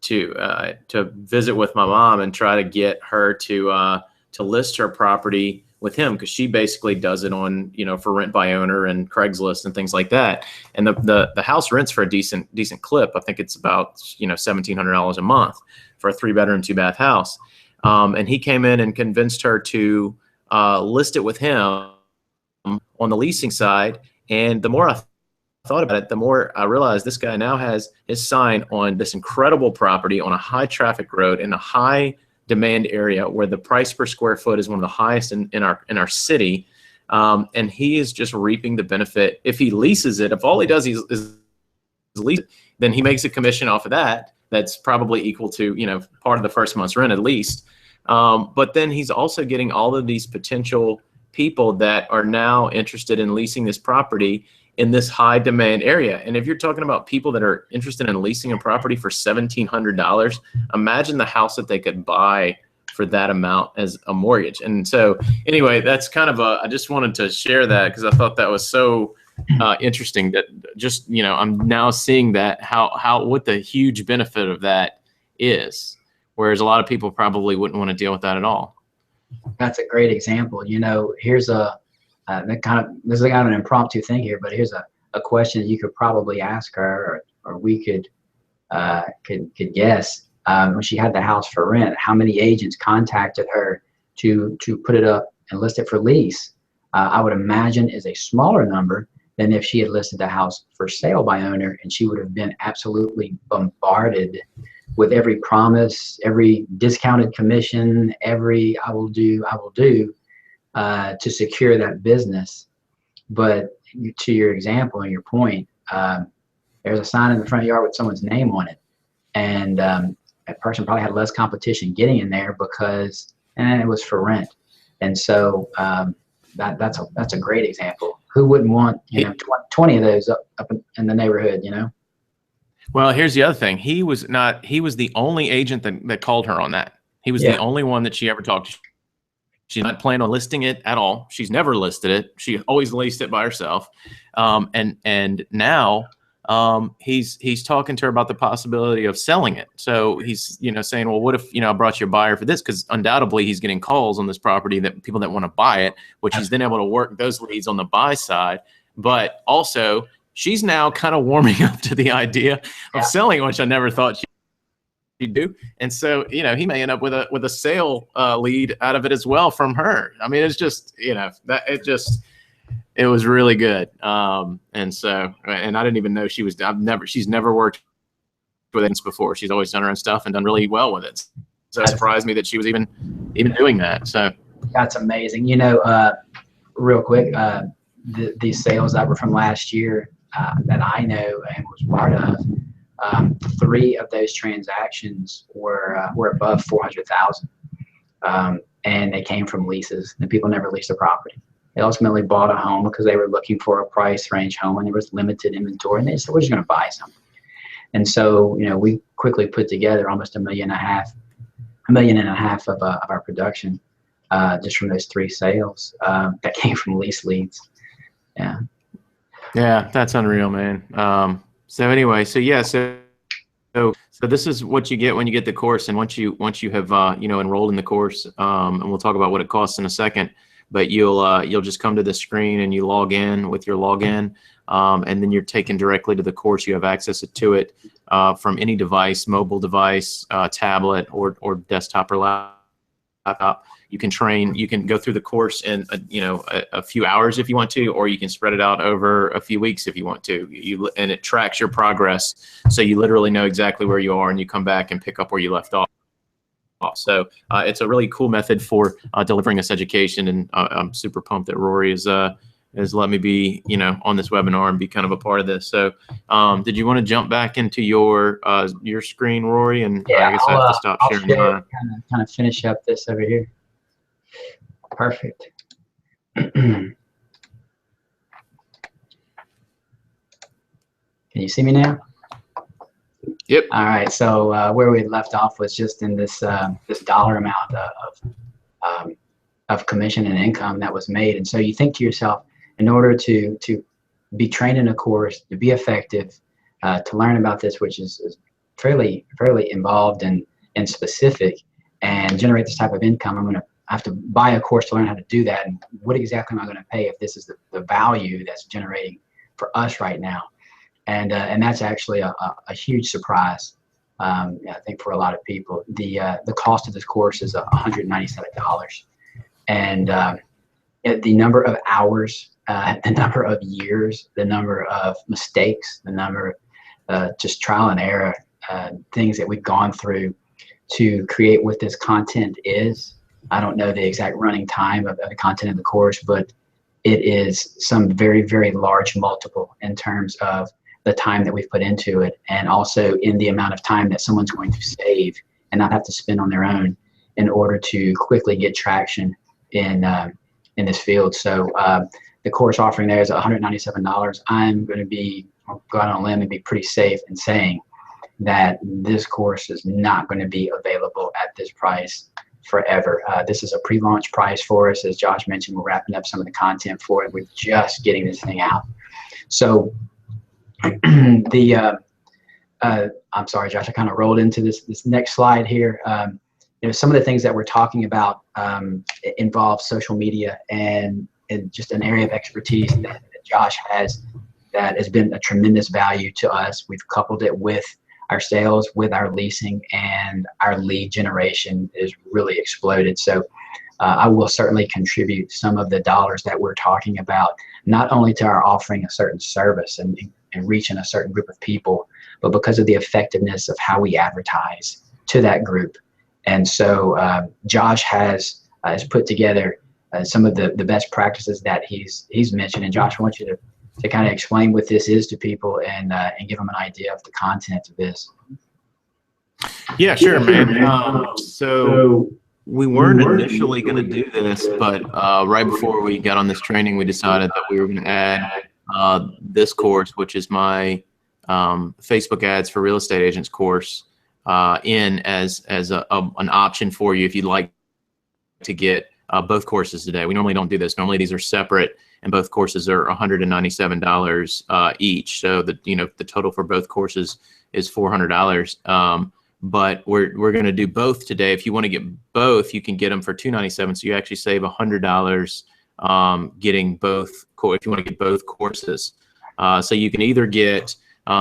visit with my mom and try to get her to list her property with him, because she basically does it on, for rent by owner and Craigslist and things like that. And the house rents for a decent clip. I think it's about $1,700 a month for a 3-bedroom, 2-bath house. And he came in and convinced her to list it with him on the leasing side. And the more I thought about it, the more I realized this guy now has his sign on this incredible property on a high traffic road in a high demand area where the price per square foot is one of the highest in our city. And he is just reaping the benefit. If he leases it, if all he does is lease it, then he makes a commission off of that. That's probably equal to, part of the first month's rent at least. But then he's also getting all of these potential people that are now interested in leasing this property in this high demand area. And if you're talking about people that are interested in leasing a property for $1,700, imagine the house that they could buy for that amount as a mortgage. And so anyway, that's kind of I just wanted to share that because I thought that was so interesting that just, I'm now seeing that what the huge benefit of that is whereas a lot of people probably wouldn't want to deal with that at all. That's a great example. You know, here's a this is kind of an impromptu thing here, but here's a question you could probably ask her, or we could guess. When she had the house for rent, how many agents contacted her to put it up and list it for lease? I would imagine is a smaller number than if she had listed the house for sale by owner, and she would have been absolutely bombarded with every promise, every discounted commission, every I will do to secure that business. But to your example and your point, there's a sign in the front yard with someone's name on it, and that person probably had less competition getting in there because it was for rent. And so that's a great example. Who wouldn't want 20 of those up in the neighborhood, you know? Well, here's the other thing. He was the only agent that called her on that. He was the only one that she ever talked to. She's not planning on listing it at all. She's never listed it. She always leased it by herself. And now he's talking to her about the possibility of selling it. So he's, saying, well, what if, I brought you a buyer for this? Because undoubtedly he's getting calls on this property that people that want to buy it, which he's then able to work those leads on the buy side. But also she's now kind of warming up to the idea of selling, which I never thought she'd do. And so, he may end up with a sale lead out of it as well from her. I mean, it's just, it was really good. And I didn't even know she's never worked with agents before. She's always done her own stuff and done really well with it. So it surprised me that she was even doing that. So that's amazing. Real quick, these sales that were from last year that I know and was part of, 3 of those transactions were above 400,000, and they came from leases. And people never leased a property. They ultimately bought a home because they were looking for a price range home, and there was limited inventory, and they said, we're just going to buy something. And so, we quickly put together almost $1.5 million of our production just from those 3 sales that came from lease leads. Yeah, that's unreal, man. So anyway, so this is what you get when you get the course, and once you have enrolled in the course, and we'll talk about what it costs in a second. But you'll just come to the screen and you log in with your login, and then you're taken directly to the course. You have access to it from any device, mobile device, tablet, or desktop or laptop. You can go through the course in a few hours if you want to, or you can spread it out over a few weeks if you want to. And it tracks your progress, so you literally know exactly where you are, and you come back and pick up where you left off. So it's a really cool method for delivering this education, and I'm super pumped that Rory has let me be on this webinar and be kind of a part of this. So did you want to jump back into your screen, Rory? And I guess I have to stop sharing mine. Kind of finish up this over here. Perfect. Can you see me now? Yep. All right. So where we left off was just in this dollar amount of commission and income that was made. And so you think to yourself, in order to be trained in a course, to be effective, to learn about this, which is fairly involved and specific, and generate this type of income, I'm going to have to buy a course to learn how to do that. And what exactly am I going to pay if this is the value that's generating for us right now? And that's actually a huge surprise, I think, for a lot of people. The cost of this course is $197, and the number of hours, the number of years, the number of mistakes, the number of just trial and error things that we've gone through to create what this content is. I don't know the exact running time of the content of the course, but it is some very, very large multiple in terms of the time that we've put into it, and also in the amount of time that someone's going to save and not have to spend on their own in order to quickly get traction in this field. So the course offering there is $197. I'm going to go out on a limb and be pretty safe in saying that this course is not going to be available at this price forever. This is a pre-launch price for us. As Josh mentioned, we're wrapping up some of the content for it. We're just getting this thing out. So the I'm sorry, Josh, I kind of rolled into this next slide here. Some of the things that we're talking about involve social media and just an area of expertise that Josh has that has been a tremendous value to us. We've coupled it with our sales, with our leasing, and our lead generation is really exploded. So I will certainly contribute some of the dollars that we're talking about, not only to our offering a certain service and reaching a certain group of people, but because of the effectiveness of how we advertise to that group. And so Josh has put together some of the best practices that he's mentioned. And Josh, I want you to kind of explain what this is to people and give them an idea of the content of this. Yeah, sure, man. So we weren't initially going to do this, but right before we got on this training, we decided that we were going to add this course, which is my Facebook ads for real estate agents course, in as an option for you if you'd like to get both courses today. We normally don't do this. Normally these are separate, and both courses are $197 each. So the total for both courses is $400. But we're going to do both today. If you want to get both, you can get them for $297. So you actually save $100 getting both. If you want to get both courses, so you can either get.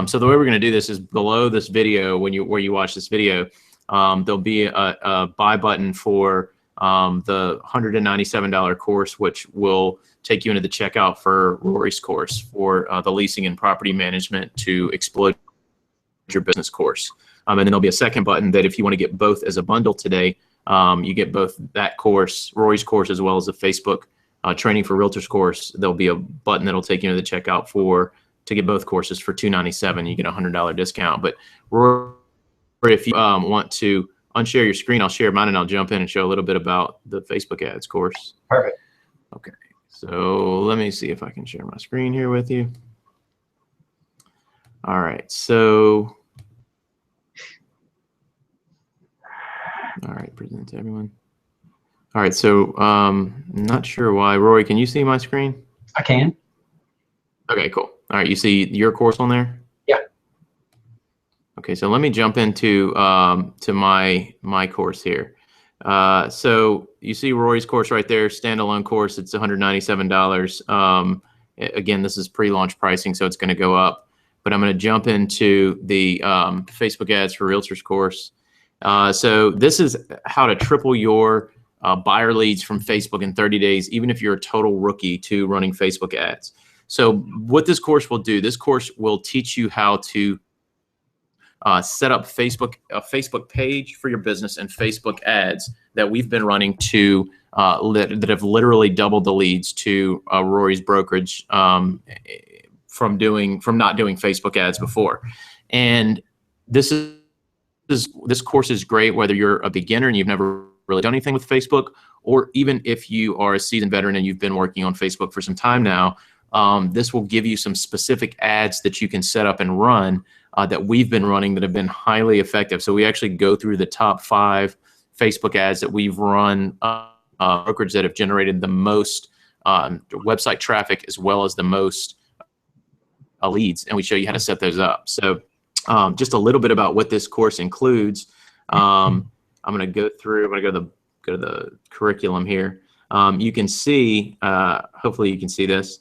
So the way we're going to do this is below this video, where you watch this video, there'll be a buy button for the $197 course, which will take you into the checkout for Rory's course for the leasing and property management to explode your business course. And then there'll be a second button that if you want to get both as a bundle today, you get both that course, Rory's course, as well as the Facebook training for realtors course. There'll be a button that'll take you into the checkout to get both courses for $297. You get a $100 discount. But Rory, if you want to unshare your screen, I'll share mine and I'll jump in and show a little bit about the Facebook ads course. Perfect. Okay. So let me see if I can share my screen here with you. All right. So, all right, present to everyone. All right. So not sure why. Rory, can you see my screen? I can. Okay, cool. All right. You see your course on there? Yeah. Okay. So let me jump into to my course here. So you see Rory's course right there, standalone course. It's $197. Again, this is pre-launch pricing, so it's going to go up. But I'm going to jump into the Facebook ads for realtors course. So this is how to triple your buyer leads from Facebook in 30 days, even if you're a total rookie to running Facebook ads. So what this course will do, this course will teach you how to set up a Facebook page for your business and Facebook ads that we've been running to that have literally doubled the leads to Rory's brokerage from not doing Facebook ads before. And this course is great whether you're a beginner and you've never really done anything with Facebook, or even if you are a seasoned veteran and you've been working on Facebook for some time now. This will give you some specific ads that you can set up and run that we've been running that have been highly effective. So we actually go through the top 5 Facebook ads that we've run, brokerage that have generated the most website traffic as well as the most leads, and we show you how to set those up. So just a little bit about what this course includes. I'm going to go through. I'm going to go to the curriculum here. You can see. Hopefully, you can see this.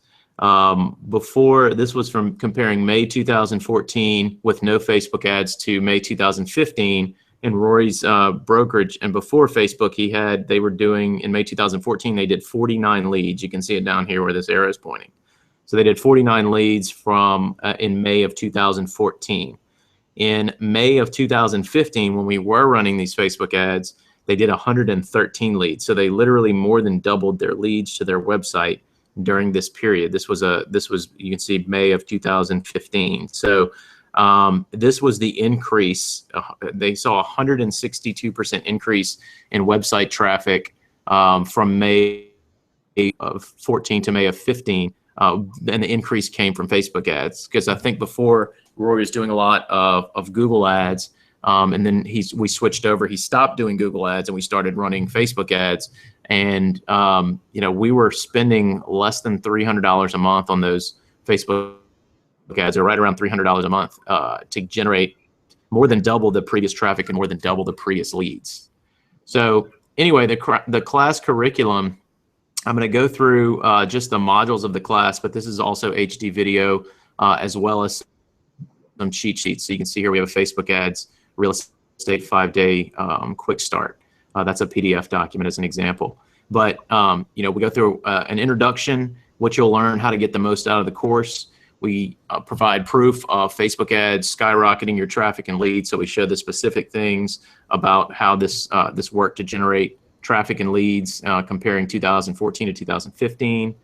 Before, this was from comparing May 2014 with no Facebook ads to May 2015 in Rory's brokerage. And before Facebook, they were doing in May 2014, they did 49 leads. You can see it down here where this arrow is pointing. So they did 49 leads from in May of 2014. In May of 2015, when we were running these Facebook ads, they did 113 leads. So they literally more than doubled their leads to their website during this period. This was you can see May of 2015. So this was the increase. They saw 162% increase in website traffic from May of 14 to May of 15. And the increase came from Facebook ads, because I think before Rory was doing a lot of Google ads, and then we switched over. He stopped doing Google ads and we started running Facebook ads. And we were spending less than $300 a month on those Facebook ads, or right around $300 a month to generate more than double the previous traffic and more than double the previous leads. So anyway, the class curriculum, I'm going to go through just the modules of the class, but this is also HD video as well as some cheat sheets. So you can see here we have a Facebook ads, real estate 5-day quick start. That's a PDF document as an example. But you know, we go through an introduction, what you'll learn, how to get the most out of the course. We provide proof of Facebook ads skyrocketing your traffic and leads. So we show the specific things about how this worked to generate traffic and leads comparing 2014 to 2015.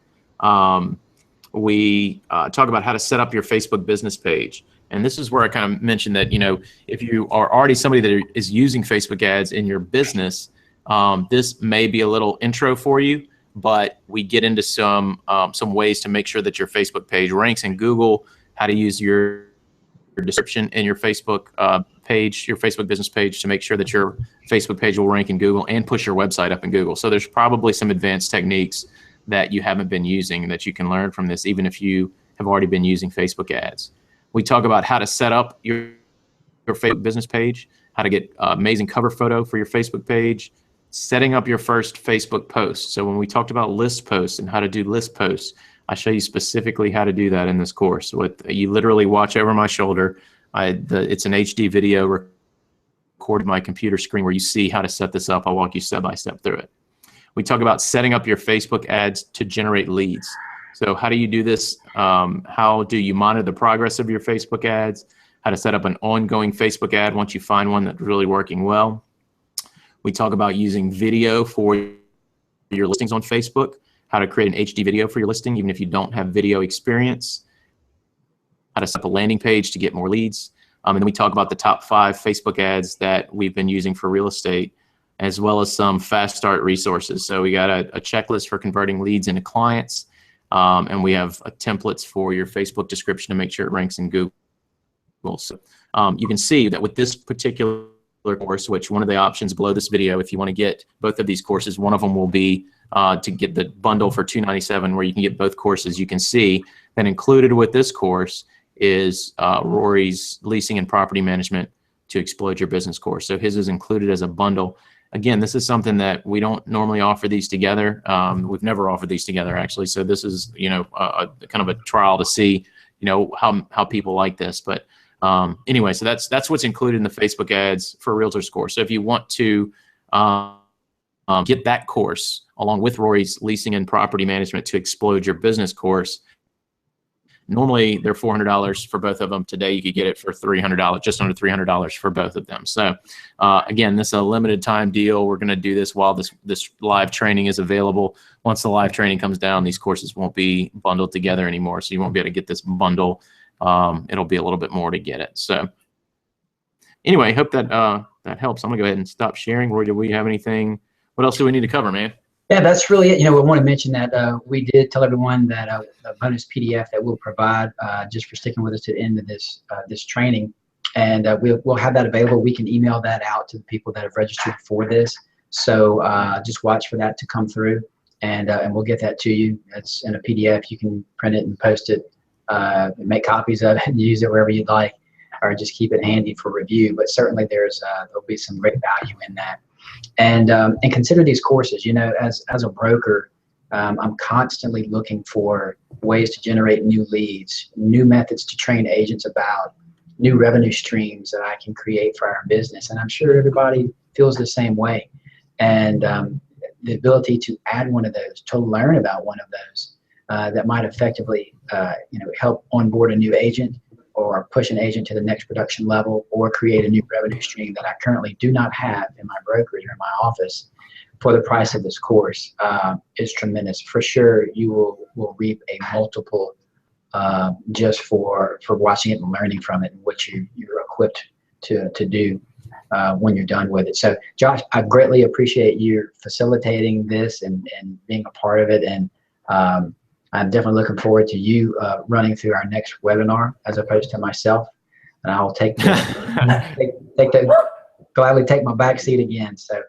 We talk about how to set up your Facebook business page. And this is where I kind of mentioned that, you know, if you are already somebody that is using Facebook ads in your business, this may be a little intro for you, but we get into some ways to make sure that your Facebook page ranks in Google, how to use your description in your Facebook page, your Facebook business page, to make sure that your Facebook page will rank in Google and push your website up in Google. So there's probably some advanced techniques that you haven't been using and that you can learn from this, even if you have already been using Facebook ads. We talk about how to set up your Facebook business page, how to get amazing cover photo for your Facebook page, setting up your first Facebook post. So when we talked about list posts and how to do list posts, I show you specifically how to do that in this course. You literally watch over my shoulder. It's an HD video recorded my computer screen where you see how to set this up. I'll walk you step by step through it. We talk about setting up your Facebook ads to generate leads. So how do you do this? How do you monitor the progress of your Facebook ads? How to set up an ongoing Facebook ad once you find one that's really working well. We talk about using video for your listings on Facebook, how to create an HD video for your listing even if you don't have video experience, how to set up a landing page to get more leads. And then we talk about the top 5 Facebook ads that we've been using for real estate, as well as some fast start resources. So we got a checklist for converting leads into clients. And we have templates for your Facebook description to make sure it ranks in Google. So you can see that with this particular course, which one of the options below this video, if you want to get both of these courses, one of them will be to get the bundle for $297 where you can get both courses. You can see that included with this course is Rory's Leasing and Property Management to Explode Your Business course. So his is included as a bundle. Again, this is something that we don't normally offer these together. We've never offered these together, actually. So this is, you know, kind of a trial to see, you know, how people like this. But anyway, so that's what's included in the Facebook ads for Realtors course. So if you want to get that course along with Rory's Leasing and Property Management to Explode Your Business course, normally they're $400 for both of them. Today you could get it for $300, just under $300 for both of them. So again, this is a limited time deal. We're going to do this while this live training is available. Once the live training comes down, these courses won't be bundled together anymore. So you won't be able to get this bundle. It'll be a little bit more to get it. So anyway, hope that that helps. I'm gonna go ahead and stop sharing. Roy, do we have anything? What else do we need to cover, man? Yeah, that's really it. You know, we want to mention that we did tell everyone that a bonus PDF that we'll provide just for sticking with us to the end of this this training, and we'll have that available. We can email that out to the people that have registered for this. So just watch for that to come through, and we'll get that to you. It's in a PDF. You can print it and post it, make copies of it, and use it wherever you'd like, or just keep it handy for review. But certainly there'll be some great value in that. And consider these courses. You know, as a broker, I'm constantly looking for ways to generate new leads, new methods to train agents about, new revenue streams that I can create for our business. And I'm sure everybody feels the same way. And the ability to add one of those, to learn about one of those, that might effectively, you know, help onboard a new agent, or push an agent to the next production level, or create a new revenue stream that I currently do not have in my brokerage or in my office for the price of this course, is tremendous. For sure, you will reap a multiple just for watching it and learning from it, and what you're equipped to do when you're done with it. So Josh, I greatly appreciate you facilitating this and being a part of it. And I'm definitely looking forward to you running through our next webinar as opposed to myself. And I'll gladly take my back seat again. So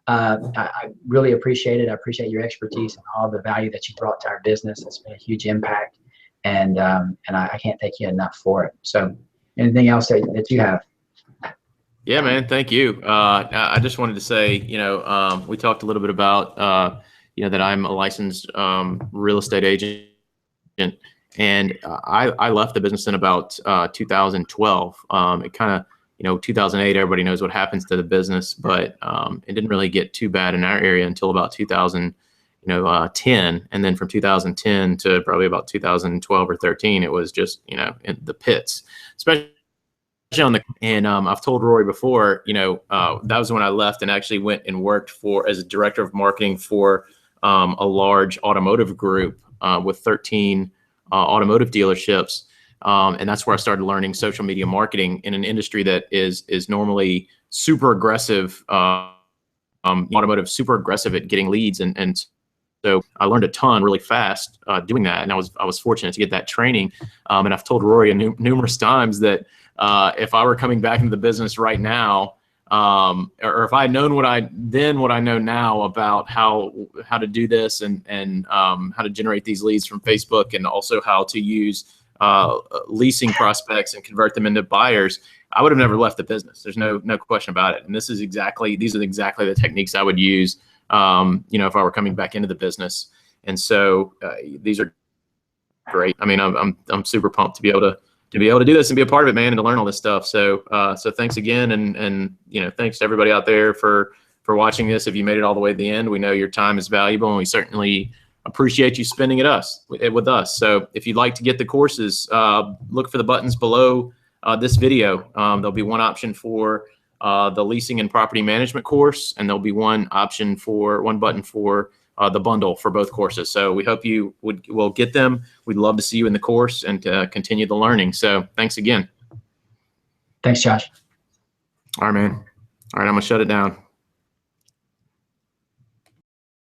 I really appreciate it. I appreciate your expertise and all the value that you brought to our business. It's been a huge impact, and I can't thank you enough for it. So anything else that you have? Yeah, man. Thank you. I just wanted to say, we talked a little bit about, that I'm a licensed real estate agent, and I left the business in about 2012. It kind of, 2008. Everybody knows what happens to the business, but it didn't really get too bad in our area until about 2000, 10, and then from 2010 to probably about 2012 or 13, it was just, in the pits, especially on the. And I've told Rory before, that was when I left and actually went and worked for as a director of marketing for a large automotive group with 13 automotive dealerships. And that's where I started learning social media marketing in an industry that is normally super aggressive, automotive, super aggressive at getting leads. And so I learned a ton really fast doing that. And I was fortunate to get that training. And I've told Rory numerous times that if I were coming back into the business right now, or if I had known what I know now about how to do this and how to generate these leads from Facebook, and also how to use leasing prospects and convert them into buyers, I would have never left the business. There's no question about it. And these are exactly the techniques I would use, if I were coming back into the business. And so these are great. I mean, I'm super pumped to be able to do this and be a part of it, man, and to learn all this stuff. So thanks again, and thanks to everybody out there for watching this. If you made it all the way to the end, we know your time is valuable, and we certainly appreciate you spending it with us. So if you'd like to get the courses, look for the buttons below this video. There'll be one option for the leasing and property management course, and there'll be one button for the bundle for both courses. So we hope you will get them. We'd love to see you in the course and to continue the learning. So thanks again. Thanks, Josh. All right, man. All right, I'm gonna shut it down.